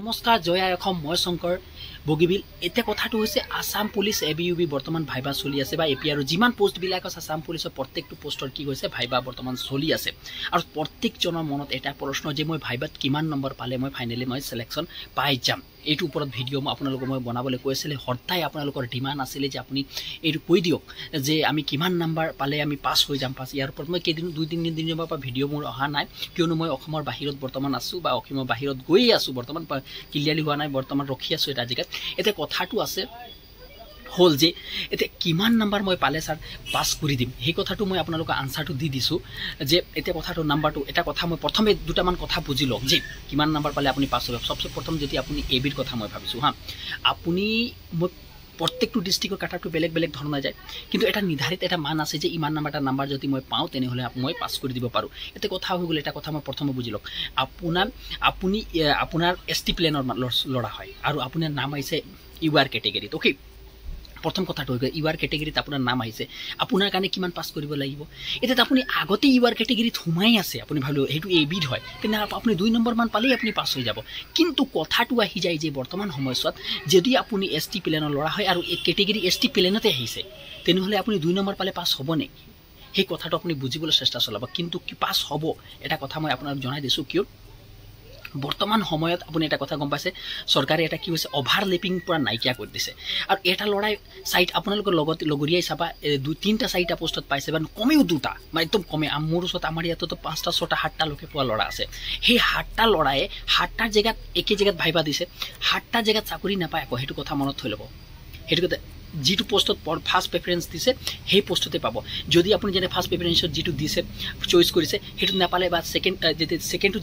নমস্কাৰ জয় আই অসম মই শংকৰ বগীবিল এতিয়া কথাটো হৈছে আসাম পুলিচ এবিইউবি বৰ্তমান ভাইবা চলি আছে বা এপি আৰু যিমান পোষ্ট বিলাক আছে আসাম পুলিচৰ প্ৰত্যেকটো পোষ্টৰ কি হৈছে ভাইবা বৰ্তমান চলি আছে আৰু প্ৰত্যেকজনৰ মনত এটা প্ৰশ্ন যে মই ভাইবাত কিমান নম্বৰ পালে মই ফাইনালি মই সিলেকশন পাই যাম এইটো ওপৰত ভিডিঅ' মই আপোনালোকক মই বনাবলৈ কৈছিলে হৰতাই আপোনালোকৰ ডিমান্ড আছিল যে আপুনি এইটো কৈ দিয়ক যে আমি কিমান নম্বৰ পালে আমি পাছ হৈ যাম পাছ ইয়াৰ ওপৰত মই কেইদিন দুই তিন দিনৰ পৰা ভিডিঅ' মোৰ অহা নাই কিয়নো মই অসমৰ বাহিৰত বৰ্তমান আছো বা অসমৰ বাহিৰত গৈ আছো বৰ্তমান ক্লিয়াৰলি হোৱা নাই বৰ্তমান ৰখি আছো এটা জেগাত এতিয়া কথাটো আছে হল যে এতিয়া কিমান নম্বৰ মই পালে স্যাৰ পাছ কৰি দিম সেই কথাটো মই আপোনালোকক আনসাৰটো দি দিছো যে এতিয়া কথাটো নাম্বাৰটো এটা কথা মই প্ৰথমে দুটামান কথা বুজি লওক যে কিমান নম্বৰ পালে আপুনি পাছ হ'ব সবচে প্ৰথম যদি আপুনি এবিৰ কথা মই ভাবিছো হা আপুনি মই প্ৰত্যেকটো ডিস্ট্ৰিক্টৰ কাটাৰটো বেলেগ বেলেগ ধৰণৰ যায় কিন্তু এটা নিৰ্ধাৰিত এটা মান আছে যে ইমান নম্বৰ যদি মই পাওঁ তেনেহলে মই পাছ কৰি দিব পাৰো এটা কথা হৈ গ'ল এটা কথা মই প্ৰথমে বুজি লওক আপোনাৰ এসটি প্লেনৰ লৰা হয় আৰু আপোনাৰ নাম আহিছে ইউআৰ ক্যাটাগৰীত ওকে প্ৰথম কথাটো হৈ গ'ল ইউআৰ ক্যাটাগৰীত আপোনাৰ নাম আহিছে আপোনাৰ কাৰণে কিমান পাছ কৰিব লাগিব এটা আপুনি আগতে ইউআৰ ক্যাটাগৰীত হুমাই আছে আপুনি ভালো হেতু এবিড হয় তেনে আপুনি 2 নম্বৰ মান পালেই আপুনি পাছ হৈ যাব কিন্তু কথাটো আহি যায় যে বৰ্তমান সময়ত যদি আপুনি এসটি প্লেনৰ লৰা হয় আৰু এই ক্যাটাগৰী এসটি প্লেনতে আহিছে তেনেহলে আপুনি 2 নম্বৰ পালে পাছ হ'ব নে সেই কথাটো আপুনি বুজিবলৈ চেষ্টা চলাব কিন্তু কি পাছ হ'ব এটা কথা মই আপোনাক জনাই দিছো কিয় বৰ্তমান সময়ত আপুনি এটা কথা গম পাইছে সৰকাৰে এটা কি হৈছে ওভাৰলেপিং পুৰা নাইকিয়া কৰি দিছে আৰু এটা লৰাই সাইট আপোনালোকৰ লগত লগৰিয়াই চাবা দুই তিনটা সাইটা পোষ্টত পাইছে বা কমেও দুটা মানে একদম কমে মোৰ ওচৰত আমাৰ ইয়াত তো 5টা 6টা 7টা লোকে পোৱা লৰা আছে সেই 7টা লৰাই 7টা জেগাত একে জেগাত ভাইবা দিছে 7টা জেগাত চাকৰি নাপায় আকৌ হেতু কথা মনত থৈ ল'ব হেতু কথা যেটো পোষ্টত ফার্স্ট প্রেফারেন্স দিছে সেই পোষ্টতে পাব যদি আপুনি যেনে ফার্স্ট প্রেফারেন্সত যেটো দিছে চয়েস কৰিছে হেতু নাপালে বা সেকেন্ড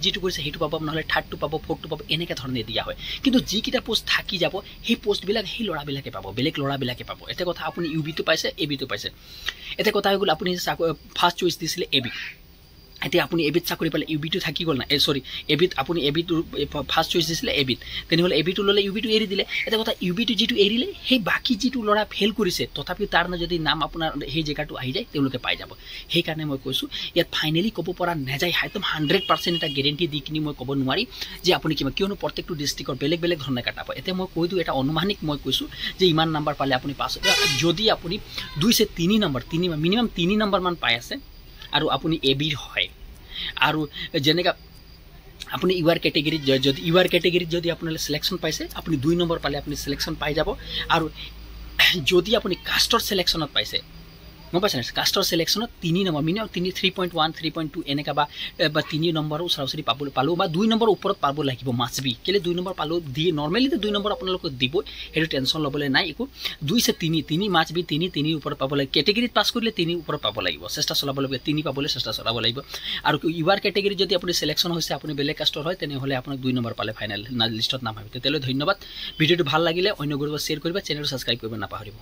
যেটো কৰিছে হেতু পাব নহলে থাৰ্ড টু পাব ফোৰ্থ টু পাব এনেকা ধৰণে দিয়া হয় কিন্তু যি কিটা পোষ্ট থাকি যাব সেই পোষ্ট বিলাক সেই লৰা বিলাকে পাব বেলেগ লৰা বিলাকে পাব এটা কথা আপুনি ইউবি তো পাইছে এবি তো পাইছে এটা কথা হৈ গ'ল আপুনি ফার্স্ট চয়েস দিছিলে এবি এতিয়া আপুনি এবিট চাকৰি পালে ইউবিটো থাকি গল না সৰি এবিট আপুনি এবিট ফাৰ্স্ট চয়েস দিছিলে এবিট তেনেহলে এবিটো ললে ইউবিটো এৰি দিলে এটা কথা ইউবিটো যেটো এৰিলে সেই বাকি যেটো লৰা ফেল কৰিছে তথাপি তাৰ না যদি নাম আপোনাৰ সেই জেগাটো আহি যায় তেওঁলোকে পাই যাব সেই কাৰণে মই কৈছো ইয়াত ফাইনালি কব পৰা নাযায় একদম 100% এটা গ্যাৰান্টি দি কিনি মই কব নোৱাৰি যে আপুনি কিয়নো প্ৰত্যেকটো ডিস্ট্ৰিক্টৰ বেলেগ বেলেগ ধৰণে কাটাব এতিয়া মই কৈ দিও এটা অনুমানিক মই কৈছো যে ইমান নম্বৰ পালে আপুনি পাছ যদি আপুনি 2 से 3 নম্বৰ মিনিমাম 3 নম্বৰ মান পাই আছে আৰু আপুনি এবিৰ হয় আৰু যেনেকা আপুনি ইউআৰ ক্যাটাগৰীত যদি আপোনালে সিলেকশন পাইছে আপুনি 2 নম্বৰ পালে আপুনি সিলেকশন পাই যাব আৰু যদি আপুনি কাষ্টৰ সিলেকশনত পাইছে মই পাইছে কাষ্টৰ সিলেকশনত 3 নম্বৰ মিনিমাম 3.1 3.2 এনেকা বা 3 নম্বৰ উচৰাউচৰি পালো বা 2 নম্বৰ ওপৰত পাব লাগিব মাছবি কেলে 2 নম্বৰ পালো দি নৰমালি 2 নম্বৰ আপোনালোক দিব হেতু টেনশন লবলৈ নাই একো 2 से 3 মাছবি 3 ওপৰত পাব লাগিব ক্যাটাগৰীত পাস কৰিলে 3 ওপৰত পাব লাগিব চেষ্টা চলাব লাগিব 3 পাবলৈ চেষ্টা চলাব লাগিব আৰু ইউআৰ ক্যাটাগৰীত যদি আপুনি সিলেকশন হৈছে আপুনি বেলেগ কাষ্টৰ হয় তেনেহলে আপোনাক 2 নম্বৰ পালে ফাইনাল লিষ্টত নাম আহিব তেতিয়ালৈ ধন্যবাদ ভিডিওটো ভাল লাগিলে অন্য গ্ৰুপত শেয়াৰ কৰিবা চেনেলটো সাবস্ক্ৰাইব কৰিব নাপাহৰিব।